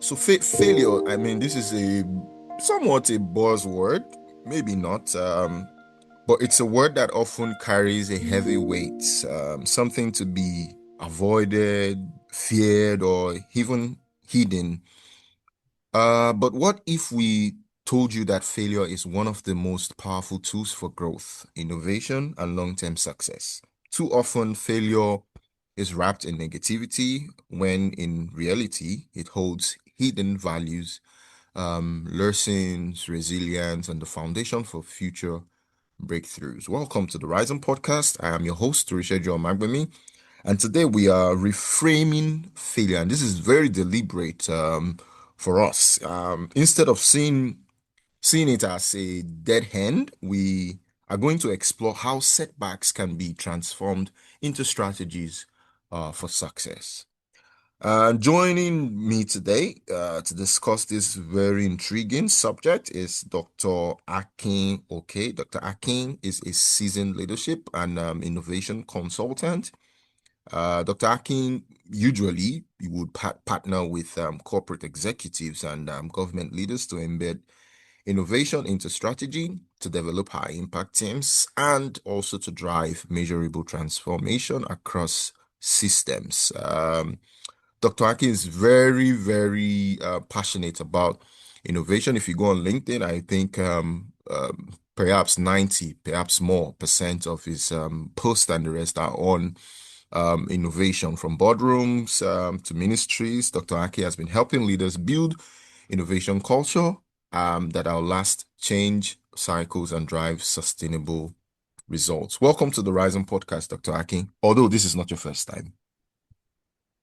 So failure, I mean, this is a somewhat a buzzword, maybe not, but it's a word that often carries a heavy weight, something to be avoided, feared, or even hidden. But what if we told you that failure is one of the most powerful tools for growth, innovation, and long-term success? Too often, failure is wrapped in negativity, when in reality, it holds hidden values, lessons, resilience, and the foundation for future breakthroughs. Welcome to the Rhizome Podcast. I am your host, Toritseju Omagbemi, and today we are reframing failure, and this is very deliberate for us. Instead of seeing it as a dead end, we are going to explore how setbacks can be transformed into strategies for success. Joining me today to discuss this very intriguing subject is Dr. Akin Oke. Dr. Akin is a seasoned leadership and innovation consultant. Dr. Akin, usually you would partner with corporate executives and government leaders to embed innovation into strategy, to develop high impact teams, and also to drive measurable transformation across systems. Dr. Akin is very, very passionate about innovation. If you go on LinkedIn, I think perhaps 90, perhaps more percent of his posts and the rest are on innovation, from boardrooms to ministries. Dr. Aki has been helping leaders build innovation culture that will last change cycles and drive sustainable results. Welcome to the Rhizome Podcast, Dr. Aki, although this is not your first time.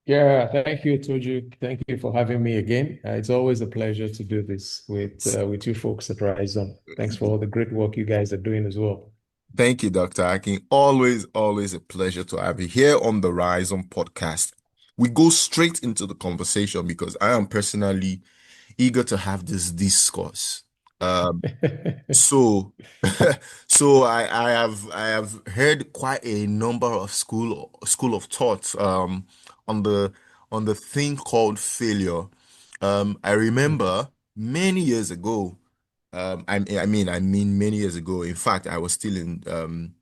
Yeah, thank you, Toju. Thank you for having me again. It's always a pleasure to do this with you folks at Rhizome. Thanks for all the great work you guys are doing as well. Thank you, Dr. Akin. Always, always a pleasure to have you here on the Rhizome Podcast. We go straight into the conversation because I am personally eager to have this discourse. Um, so, so I have heard quite a number of school of thoughts on the thing called failure. I remember many years ago. I mean many years ago. In fact, I was still in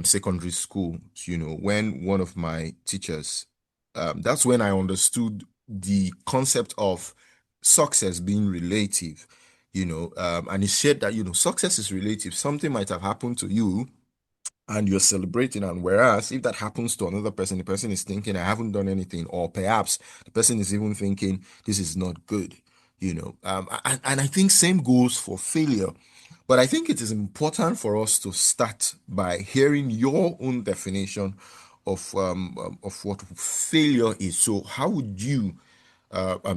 secondary school. When one of my teachers, that's when I understood the concept of success being relative. And he said that success is relative. Something might have happened to you and you're celebrating, and whereas if that happens to another person, the person is thinking, I haven't done anything, or perhaps the person is even thinking this is not good. And I think same goes for failure. But I think it is important for us to start by hearing your own definition of what failure is. So how would you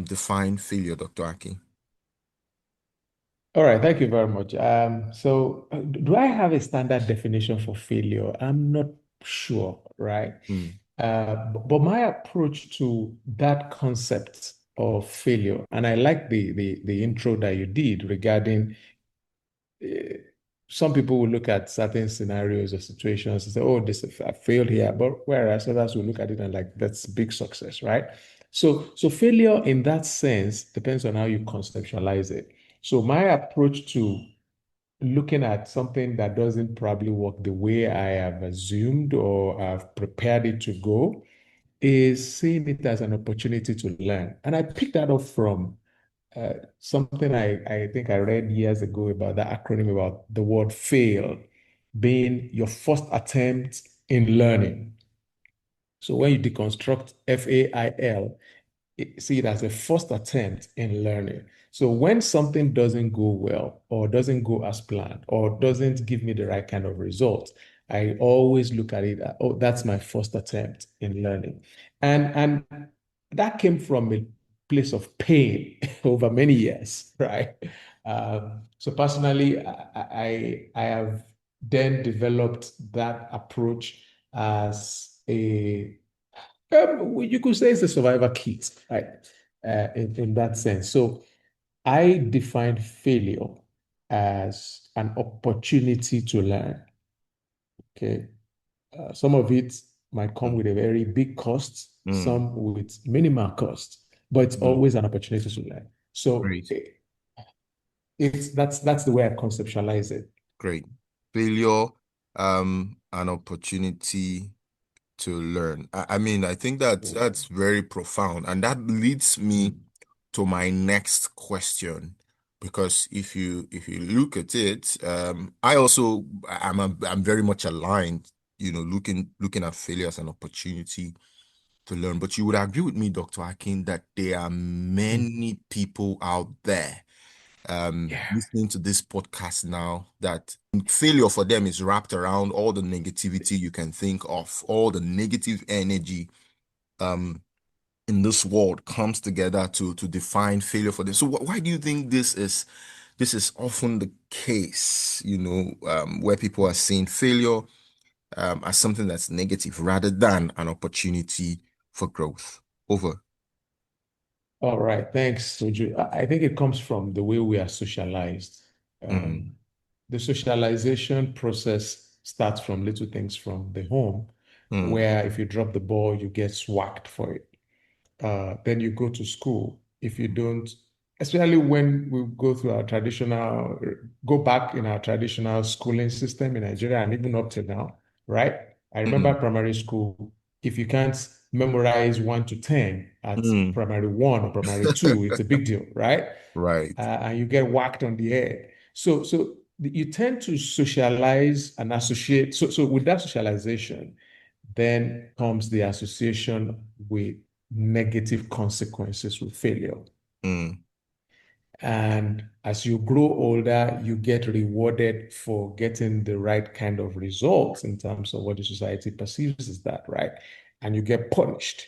define failure, Dr. Aki? All right, thank you very much. Do I have a standard definition for failure? I'm not sure, right? Mm, But my approach to that concept of failure, and I like the intro that you did regarding uh, some people will look at certain scenarios or situations and say, oh, this I failed here. But whereas others will look at it and like, that's big success, right? So failure in that sense depends on how you conceptualize it. So my approach to looking at something that doesn't probably work the way I have assumed or I've prepared it to go is seeing it as an opportunity to learn. And I picked that up from something I think I read years ago about the acronym about the word fail being your first attempt in learning. So when you deconstruct FAIL, see it as a first attempt in learning. So when something doesn't go well or doesn't go as planned or doesn't give me the right kind of results, I always look at it, oh, that's my first attempt in learning. And that came from a place of pain over many years, right? So personally, I have then developed that approach as you could say it's a survivor kit, right? In that sense. So I define failure as an opportunity to learn. Okay. Some of it might come mm, with a very big cost, mm, some with minimal cost. but it's Mm. always an opportunity to learn. So Great. that's the way I conceptualize it. Great. Failure, an opportunity to learn. I mean, I think that Yeah. that's very profound, and that leads me Mm. to my next question. Because if you look at it, I also I'm very much aligned, looking at failure as an opportunity to learn. But you would agree with me, Dr. Akin, that there are Mm. many people out there Yeah. listening to this podcast now that failure for them is wrapped around all the negativity you can think of, all the negative energy um in this world comes together to define failure for them. So why do you think this is often the case, where people are seeing failure as something that's negative rather than an opportunity for growth? Over. All right. Thanks, Soju. I think it comes from the way we are socialized. Mm, Um, the socialization process starts from little things from the home, mm, where if you drop the ball, you get swacked for it. Then you go to school. If you don't, especially when we go through go back in our traditional schooling system in Nigeria and even up to now, right? I remember mm, primary school, if you can't memorize 1 to 10 at mm. primary one or primary two, it's a big deal, right? Right. And you get whacked on the head. So you tend to socialize and associate. So with that socialization, then comes the association with negative consequences with failure. Mm, And as you grow older, you get rewarded for getting the right kind of results in terms of what the society perceives as that, right? And you get punished.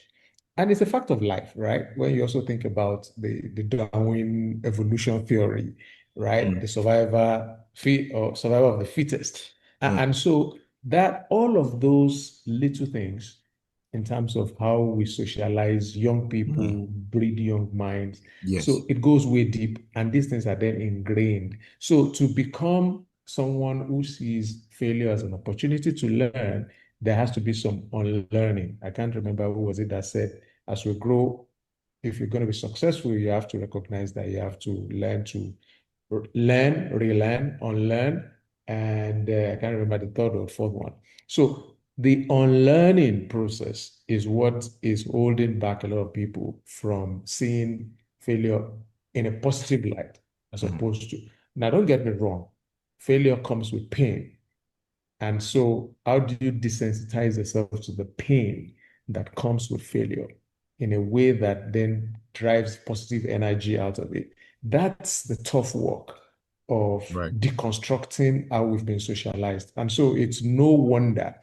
And it's a fact of life, right? When you also think about the Darwin evolution theory, right? mm, The survival of the fittest. mm, And so that all of those little things in terms of how we socialize young mm. people, breed young minds, Yes. so it goes way deep, and these things are then ingrained. So to become someone who sees failure as an opportunity to learn, there has to be some unlearning. I can't remember who was it that said, as we grow, if you're going to be successful, you have to recognize that you have to learn, relearn, unlearn, and I can't remember the third or fourth one. So the unlearning process is what is holding back a lot of people from seeing failure in a positive light, as Mm, opposed to, now don't get me wrong, failure comes with pain. And so, how do you desensitize yourself to the pain that comes with failure in a way that then drives positive energy out of it? That's the tough work of right. deconstructing how we've been socialized. And so, it's no wonder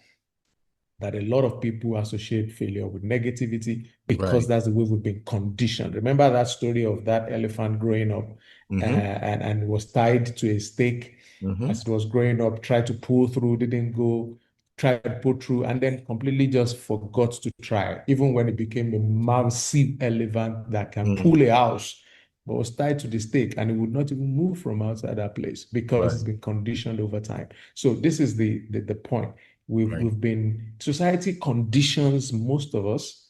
that a lot of people associate failure with negativity because Right. that's the way we've been conditioned. Remember that story of that elephant growing up Mm-hmm. and was tied to a stake Mm-hmm. as it was growing up, tried to pull through, didn't go, tried to pull through, and then completely just forgot to try, even when it became a massive elephant that can Mm. pull a house, but was tied to the stake and it would not even move from outside that place because Right. it's been conditioned over time. So this is the point. We've Right. we've been society conditions most of us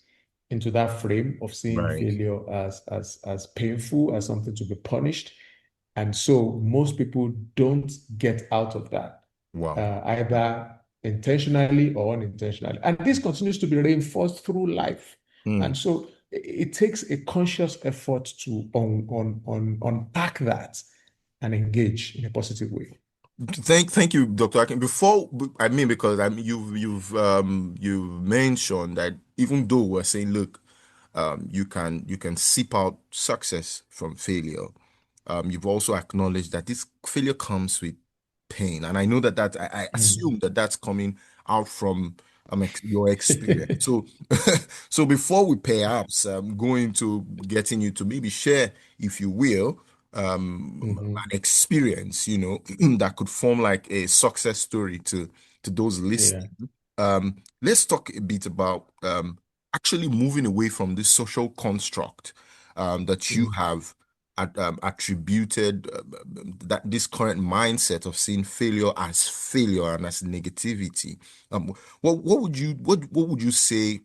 into that frame of seeing Right. failure as painful, as something to be punished. And so most people don't get out of that, Wow. either intentionally or unintentionally. And this continues to be reinforced through life. Mm. And so it takes a conscious effort to unpack that and engage in a positive way. Thank you, Dr. Akin. Because you've mentioned that even though we're saying, look, you can seep out success from failure. You've also acknowledged that this failure comes with pain, and I know that I Mm. assume that that's coming out from your experience. So, so before we perhaps go into getting you to maybe share, if you will, Mhm. an experience, that could form like a success story to those Yeah. listening. Let's talk a bit about actually moving away from this social construct that you Mm. have attributed that this current mindset of seeing failure as failure and as negativity. What would you say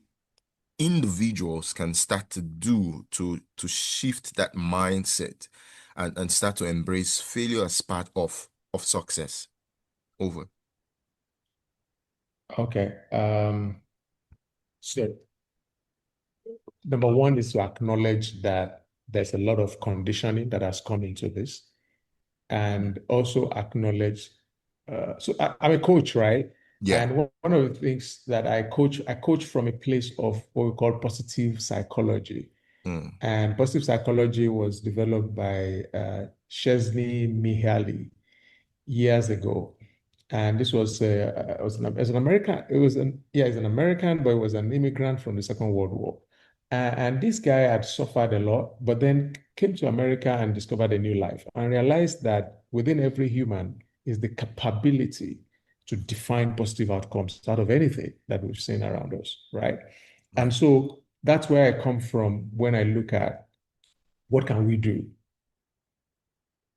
individuals can start to do to shift that mindset and start to embrace failure as part of success? Over. Okay. So number one is to acknowledge that there's a lot of conditioning that has come into this, and also acknowledge. I'm a coach, right? Yeah. And one of the things that I coach from a place of what we call positive psychology. Mm, And positive psychology was developed by Chesney Mihaly years ago. And this was an American. He's an American, but he was an immigrant from the Second World War. And this guy had suffered a lot, but then came to America and discovered a new life and realized that within every human is the capability to define positive outcomes out of anything that we've seen around us, right? And right. so that's where I come from when I look at what can we do,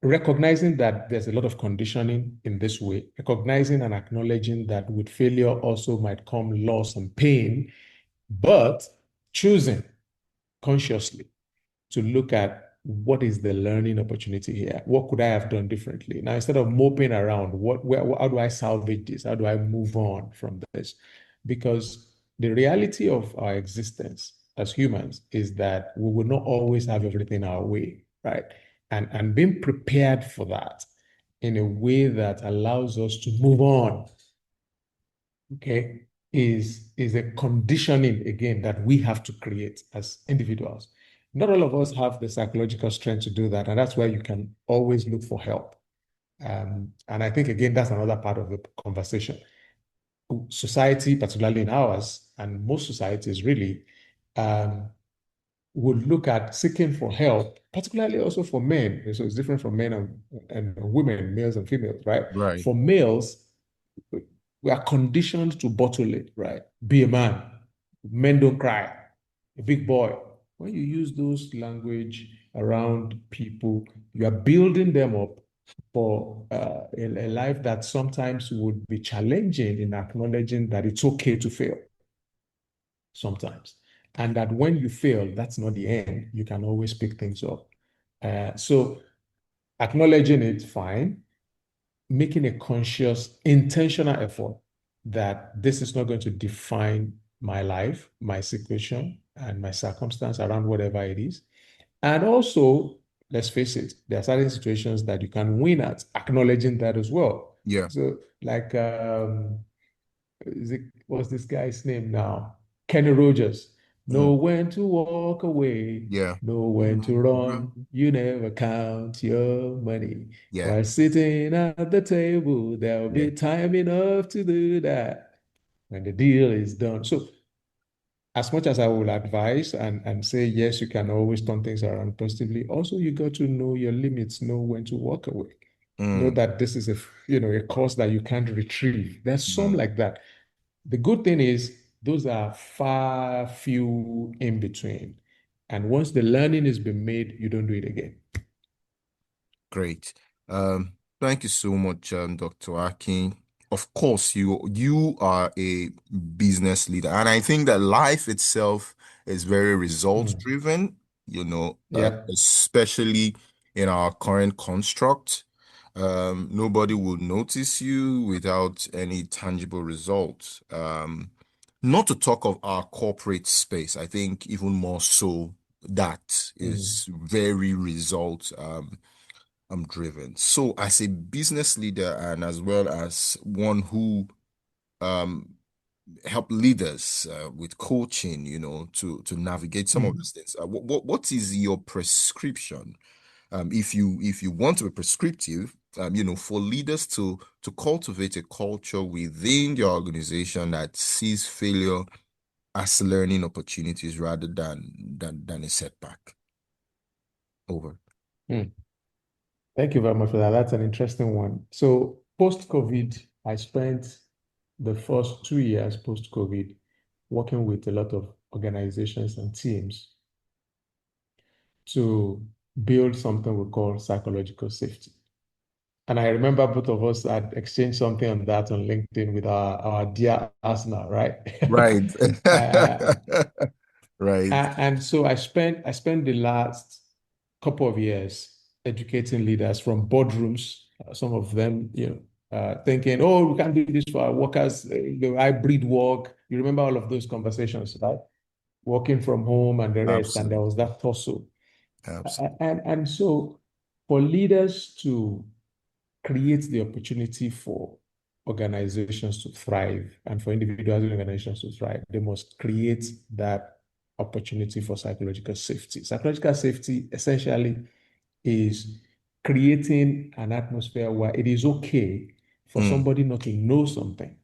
recognizing that there's a lot of conditioning in this way, recognizing and acknowledging that with failure also might come loss and pain, but choosing consciously to look at what is the learning opportunity here? What could I have done differently? Now, instead of moping around, how do I salvage this? How do I move on from this? Because the reality of our existence as humans is that we will not always have everything our way, right? And being prepared for that in a way that allows us to move on, okay, is a conditioning again that we have to create as individuals. Not all of us have the psychological strength to do that, and that's why you can always look for help. And I think again that's another part of the conversation. Society, particularly in ours, and most societies really, um, would look at seeking for help, particularly also for men. So it's different from men and women, males and females, right? Right. For males, we are conditioned to bottle it, right? Be a man. Men don't cry. A big boy. When you use those language around people, you are building them up for a life that sometimes would be challenging in acknowledging that it's okay to fail sometimes. And that when you fail, that's not the end. You can always pick things up. So acknowledging it, fine, making a conscious, intentional effort that this is not going to define my life, my situation, and my circumstance around whatever it is. And also, let's face it, there are certain situations that you can win at, acknowledging that as well. Yeah. So, like, what's this guy's name now? Kenny Rogers. Know Mm, when to walk away, yeah. know when to run. You never count your money. Yeah. While sitting at the table, there'll Yeah. be time enough to do that when the deal is done. So, as much as I will advise and say, yes, you can always turn things around positively, also you got to know your limits, know when to walk away. Know Mm, that this is a course that you can't retrieve. There's some mm, like that. The good thing is those are far few in between. And once the learning has been made, you don't do it again. great. Thank you so much, Dr. Akin. Of course, you are a business leader, and I think that life itself is very result Mm. driven, Yep. especially in our current construct. Nobody will notice you without any tangible results. Not to talk of our corporate space, I think even more so that Mm. is very result driven. So as a business leader and as well as one who um help leaders with coaching, to navigate some of Mm. these things. What is your prescription? If you want to be prescriptive, for leaders to cultivate a culture within the organization that sees failure as learning opportunities rather than a setback. Over. Mm. Thank you very much for that. That's an interesting one. So post-COVID, I spent the first 2 years post-COVID working with a lot of organizations and teams to build something we call psychological safety. And I remember both of us had exchanged something on that on LinkedIn with our dear Arsenal, right? Right. uh, Right. And so I spent the last couple of years educating leaders from boardrooms, some of them, thinking, oh, we can't do this for our workers, the hybrid work. You remember all of those conversations, right? Working from home and the rest, and there Absolutely. was that tussle. Absolutely. And so for leaders to create the opportunity for organizations to thrive and for individuals and organizations to thrive, they must create that opportunity for psychological safety. Psychological safety essentially is creating an atmosphere where it is okay for Mm, somebody not to know something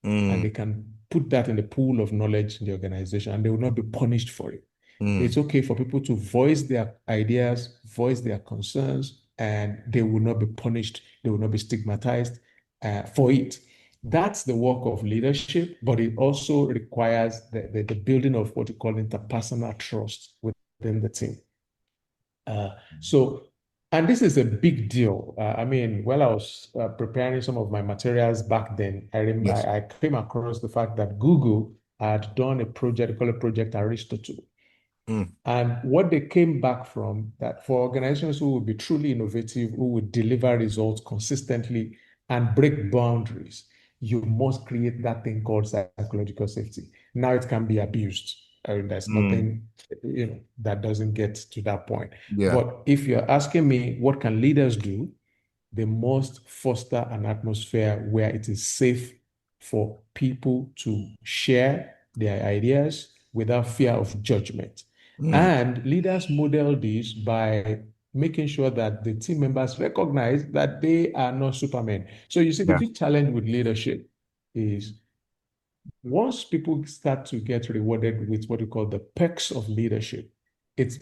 and mm, they can put that in the pool of knowledge in the organization and they will not be punished for it. mm, It's okay for people to voice their ideas, voice their concerns, and they will not be punished. They will not be stigmatized for it. That's the work of leadership, but it also requires the building of what you call interpersonal trust within the team. So, and this is a big deal. I mean, while I was preparing some of my materials back then, yes. I came across the fact that Google had done a project, called a Project Aristotle. Mm, And what they came back from that for organizations who will be truly innovative, who will deliver results consistently and break boundaries, you must create that thing called psychological safety. Now it can be abused. I mean, there's mm, nothing, that doesn't get to that point. yeah. But if you're asking me, what can leaders do? They must foster an atmosphere where it is safe for people to share their ideas without fear of judgment. Mm, And leaders model this by making sure that the team members recognize that they are not supermen. So you see, the yeah. big challenge with leadership is once people start to get rewarded with what we call the perks of leadership, it's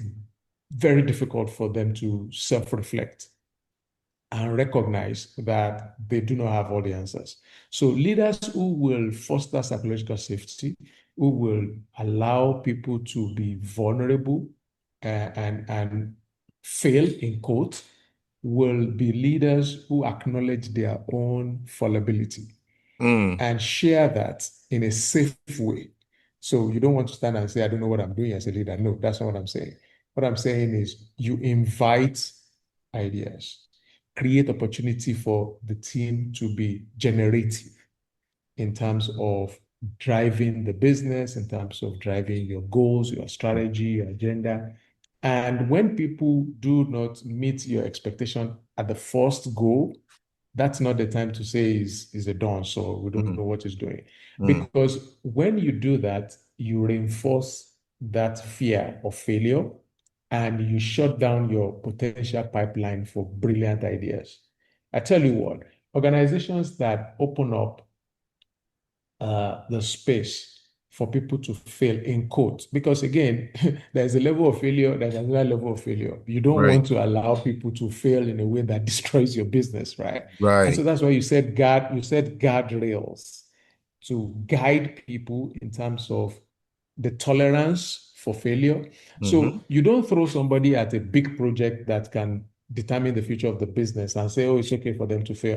very difficult for them to self-reflect and recognize that they do not have all the answers. So leaders who will foster psychological safety, who will allow people to be vulnerable and fail in quote, will be leaders who acknowledge their own fallibility Mm, and share that in a safe way. So you don't want to stand and say, I don't know what I'm doing as a leader. No, that's not what I'm saying. What I'm saying is you invite ideas, create opportunity for the team to be generative in terms of driving the business, in terms of driving your goals, your strategy, your agenda. And when people do not meet your expectation at the first goal, that's not the time to say is a done, so we don't mm, know what he's doing. mm, Because when you do that, you reinforce that fear of failure and you shut down your potential pipeline for brilliant ideas. I tell you what, organizations that open up the space for people to fail in quotes. Because again, there's a level of failure, there's another level of failure. You don't right. want to allow people to fail in a way that destroys your business, right? And so Right. that's why you said guardrails to guide people in terms of the tolerance for failure. Mm-hmm. So you don't throw somebody at a big project that can determine the future of the business and say, oh, it's okay for them to fail.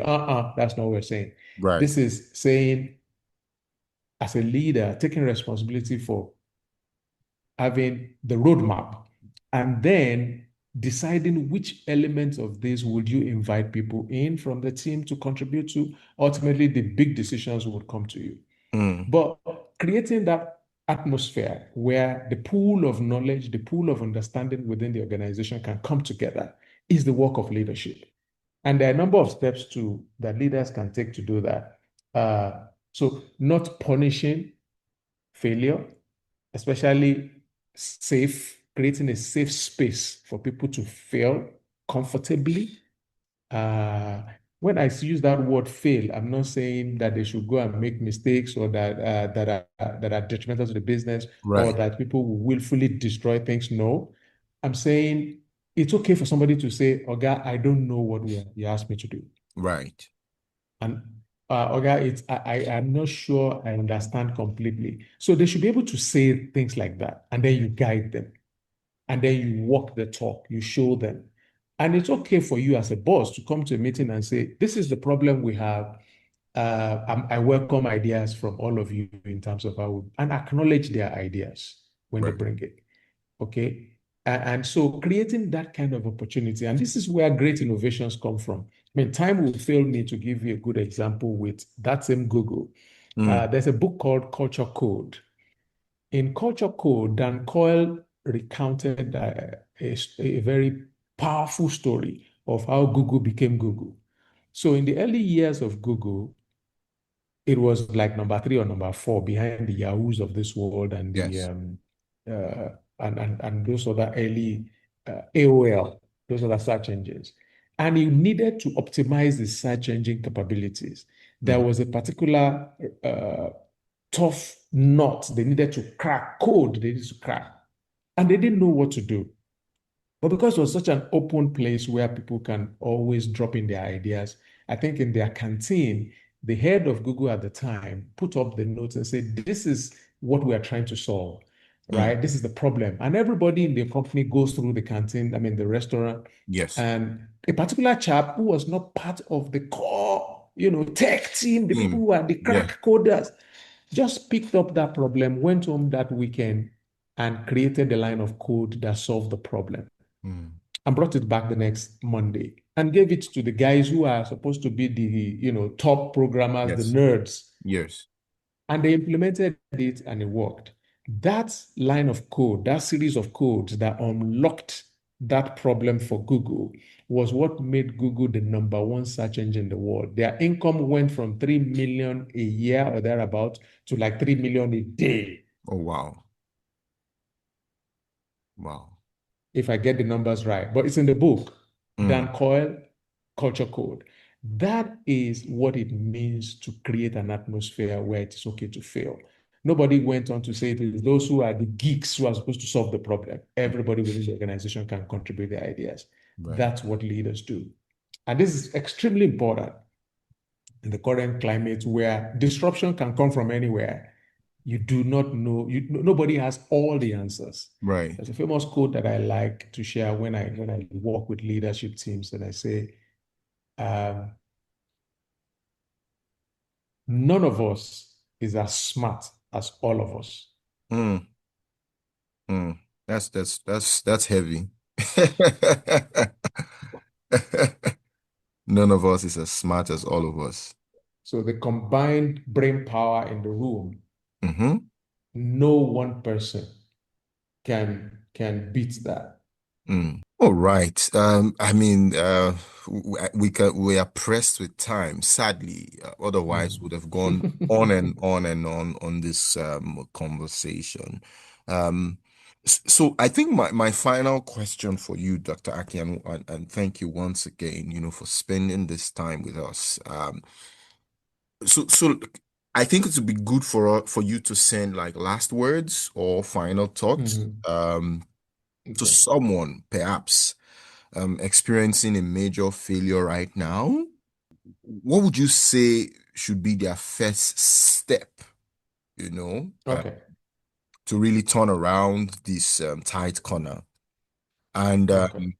That's not what we're saying. Right. This is saying as a leader, taking responsibility for having the roadmap and then deciding which elements of this would you invite people in from the team to contribute to. Ultimately, the big decisions would come to you. Mm, But creating that atmosphere where the pool of knowledge, the pool of understanding within the organization can come together is the work of leadership. And there are a number of steps that leaders can take to do that. So not punishing failure, especially creating a safe space for people to fail comfortably. Uh, when I use that word fail, I'm not saying that they should go and make mistakes or that are detrimental to the business or right. that people will willfully destroy things. No, I'm saying it's okay for somebody to say, Oga, I don't know what you asked me to do. Right. And Oga, I'm not sure I understand completely. So they should be able to say things like that, and then you guide them, and then you walk the talk, you show them. And it's okay for you as a boss to come to a meeting and say, this is the problem we have. I welcome ideas from all of you in terms of how, and acknowledge their ideas. when they Right. bring it. Okay. And so creating that kind of opportunity, and this is where great innovations come from. I mean, time will fail me to give you a good example with that same Google. Mm. There's a book called Culture Code. In Culture Code, Dan Coyle recounted a very powerful story of how Google became Google. So in the early years of Google, it was like number three or number four behind the Yahoos of this world and the Yes. uh, and those other early AOL, those other search engines. And you needed to optimize the search engine capabilities. There Mm. was a particular uh, tough nut they needed to crack, code they needed to crack, and they didn't know what to do. But because it was such an open place where people can always drop in their ideas, I think in their canteen, the head of Google at the time put up the notes and said, "This is what we are trying to solve, Mm. right? This is the problem." And everybody in the company goes through the canteen, I mean, the restaurant, Yes. and a particular chap who was not part of the core, tech team, the people Mm. who are the Yeah. crack coders, just picked up that problem, went home that weekend, and created a line of code that solved the problem Mm. and brought it back the next Monday and gave it to the guys who are supposed to be the, top programmers, the Yes. nerds. Yes. And they implemented it and it worked. That line of code, that series of codes that unlocked that problem for Google was what made Google the number one search engine in the world. Their income went from 3 million a year or thereabout to like 3 million a day, Oh, wow. Wow. if I get the numbers right. But it's in the book, Mm. Dan Coyle, Culture Code. That is what it means to create an atmosphere where it is okay to fail. Nobody went on to say it is those who are the geeks who are supposed to solve the problem. Everybody within the organization can contribute their ideas. Right. That's what leaders do. And this is extremely important in the current climate where disruption can come from anywhere. You do not know, nobody has all the answers. Right. There's a famous quote that I like to share when I work with leadership teams, and I say, um, none of us is as smart as all of us. Mm. Mm. That's heavy. None of us is as smart as all of us. So the combined brain power in the room, Mm-hmm. no one person can beat that. Mm. All right. I mean, we are pressed with time, sadly. Otherwise, would have gone on and on and on this conversation. Um, so I think my final question for you, Dr. Aki, and thank you once again, for spending this time with us. So I think it would be good for you to send like last words or final thoughts Mhm. to Okay. someone perhaps experiencing a major failure right now. What would you say should be their first step, you know, uh, Okay. to really turn around this tight corner? And Okay.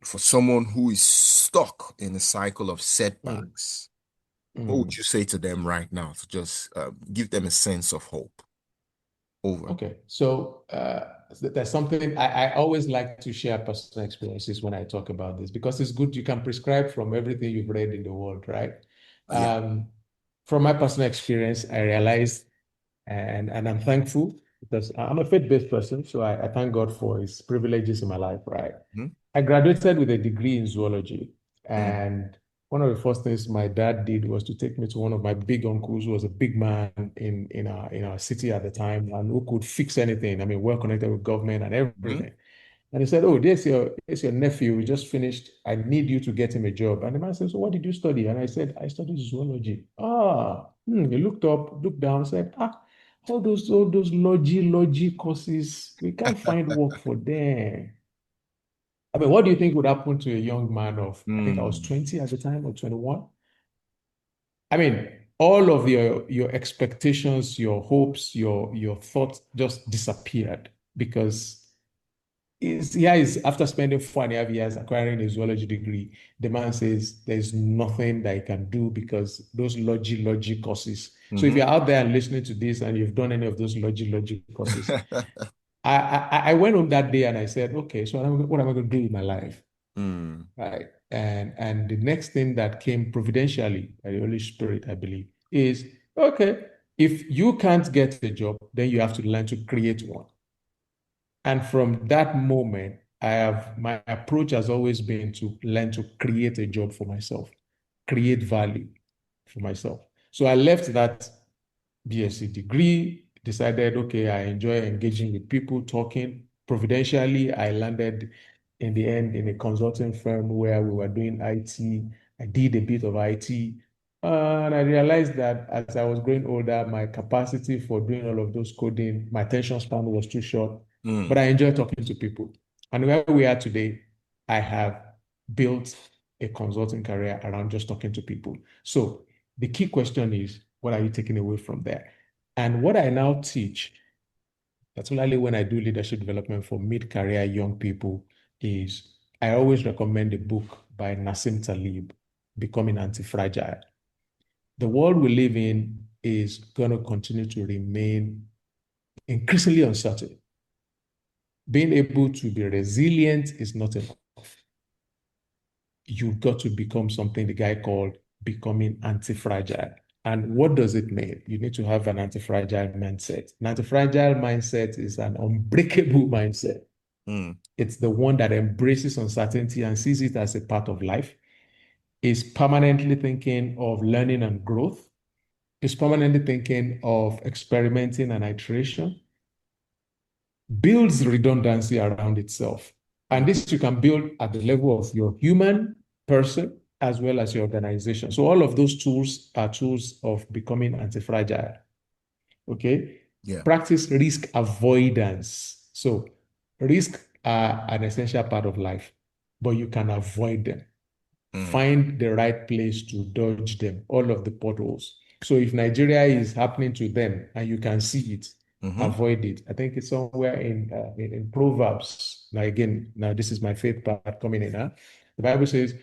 for someone who is stuck in a cycle of Mm. setbacks, what would Mm. you say to them right now to just give them a sense of hope? Over. Okay, so there's something I always like to share personal experiences when I talk about this because it's good. You can prescribe from everything you've read in the world, right? Yeah. Um, from my personal experience, I realized, and I'm thankful because I'm a faith-based person, so I thank God for His privileges in my life, right? Mhm. I graduated with a degree in zoology, Mm. and one of the first things my dad did was to take me to one of my big uncles, who was a big man in our city at the time, and who could fix anything. I mean, well connected with government and Mhm. everything. And he said, "Oh, there's your nephew. We just finished. I need you to get him a job." And the man said, "So what did you study?" And I said, "I studied zoology." He looked up, looked down, said, all those logi courses, we can't find work for them. I mean, what do you think would happen to a young man of, I think I was Mm. 20 at the time or 21? I mean, all of your expectations, your hopes, your thoughts just disappeared because is after spending 4.5 years acquiring a zoology degree, the man says there's nothing that he can do because those logi courses. So if Mm-hmm. you're out there and listening to this and you've done any of those logi courses, I went home that day and I said, okay, so what am I going to do with my life? Mm. Right. And the next thing that came providentially by the Holy Spirit, I believe, is okay, if you can't get a job, then you have to learn to create one. And from that moment, my approach has always been to learn to create a job for myself, create value for myself. So I left that BSc degree, decided, okay, I enjoy engaging with people, talking. Providentially, I landed in the end in a consulting firm where we were doing IT. I did a bit of IT. And I realized that as I was growing older, my capacity for doing all of those coding, my attention span was too short. But Mm. I enjoy talking to people. And where we are today, I have built a consulting career around just talking to people. So the key question is, what are you taking away from there? And what I now teach, particularly when I do leadership development for mid-career young people, is I always recommend a book by Nassim Taleb, Becoming Anti-Fragile. The world we live in is going to continue to remain increasingly uncertain. Being able to be resilient is not enough. You've got to become something the guy called becoming anti-fragile. And what does it mean? You need to have an anti-fragile mindset. An anti-fragile mindset is an unbreakable mindset. Mm. It's the one that embraces uncertainty and sees it as a part of life, is permanently thinking of learning and growth, is permanently thinking of experimenting and iteration, builds redundancy around itself. And Mm. this you can build at the level of your human person as well as your organization. So all of those tools are tools of becoming anti-fragile. Okay. Yeah. Practice risk avoidance. So risks are an essential part of life, but you can avoid them. Mm. Find the right place to dodge them, all of the potholes. So if Nigeria is happening to them and you can see it, Mm-hmm. avoid it. I think it's somewhere in Proverbs. Now again, now this is my faith part coming in. Huh? The Bible says,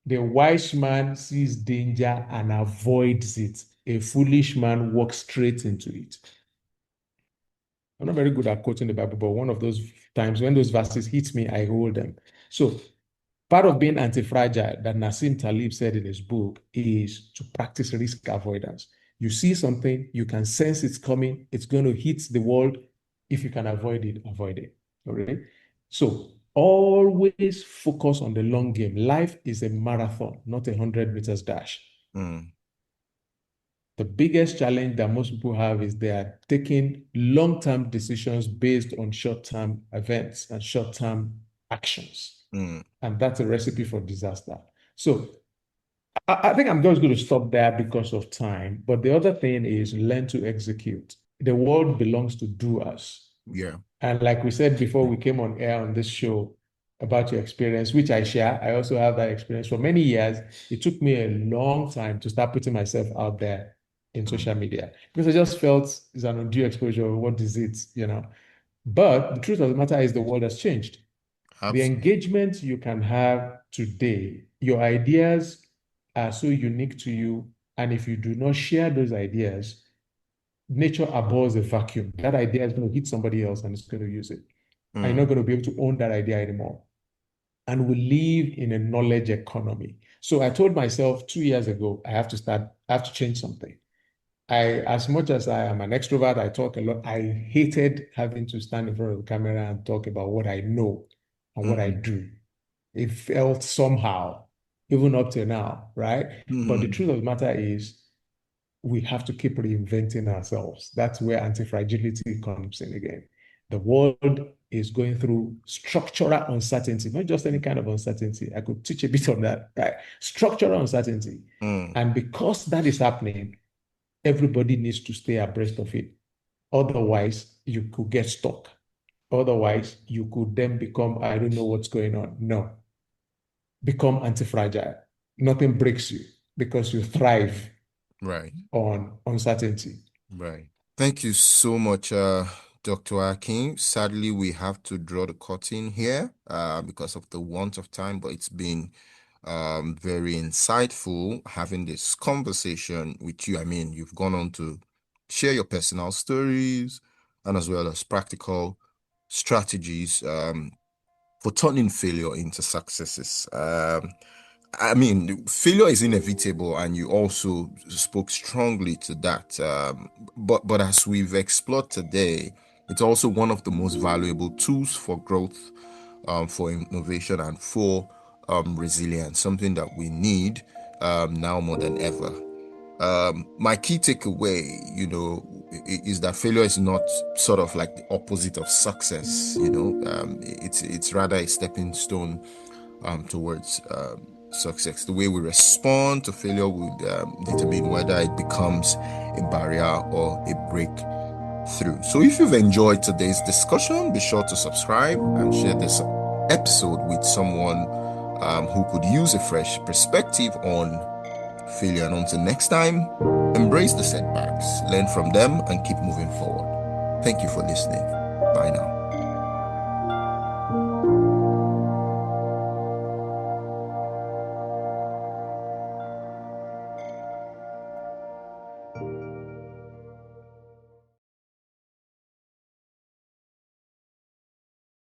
"The wise man sees danger and avoids it. A foolish man walks straight into it." I'm not very good at quoting the Bible, but one of those times when those verses hit me, I hold them. So part of being anti-fragile that Nassim Taleb said in his book is to practice risk avoidance. You see something, you can sense it's coming, it's going to hit the world. If you can avoid it, avoid it. All right. So always focus on the long game. Life is a marathon, not 100 meters dash. Mm. The biggest challenge that most people have is they are taking long-term decisions based on short-term events and short-term actions. Mm. And that's a recipe for disaster. So I think I'm just going to stop there because of time. But the other thing is learn to execute. The world belongs to doers. Yeah. And like we said before we came on air on this show about your experience, which I share, I also have that experience for many years. It took me a long time to start putting myself out there in Mm. social media because I just felt it's an undue exposure. What is it, you know? But the truth of the matter is the world has changed. The Absolutely. engagement you can have today, your ideas are so unique to you. And if you do not share those ideas, nature abhors a vacuum. That idea is going to hit somebody else and it's going to use it. And you're Mm. not going to be able to own that idea anymore. And we live in a knowledge economy. So I told myself 2 years ago, I have to change something. As much as I am an extrovert, I talk a lot. I hated having to stand in front of the camera and talk about what I know and what I Mm. do. It felt somehow, even up to now, right? But the Mm. truth of the matter is, we have to keep reinventing ourselves. That's where anti-fragility comes in again. The world is going through structural uncertainty, not just any kind of uncertainty. I could teach a bit on that, right? Structural uncertainty. Mm. And because that is happening, everybody needs to stay abreast of it. Otherwise, you could get stuck. Otherwise, you could then become, I don't know what's going on. No, become anti-fragile. Nothing breaks you because you thrive Right. on uncertainty. Right. Thank you so much, Dr. Akin, sadly, we have to draw the curtain here because of the want of time, but it's been very insightful having this conversation with you. I mean, you've gone on to share your personal stories and as well as practical strategies for turning failure into successes. I mean, failure is inevitable, and you also spoke strongly to that. But as we've explored today, it's also one of the most valuable tools for growth, for innovation, and for resilience, something that we need now more than ever. My key takeaway, is that failure is not sort of like the opposite of success. It's rather a stepping stone towards success. The way we respond to failure would determine whether it becomes a barrier or a breakthrough. So if you've enjoyed today's discussion, be sure to subscribe and share this episode with someone who could use a fresh perspective on failure. And until next time, embrace the setbacks, learn from them, and keep moving forward. Thank you for listening. Bye now.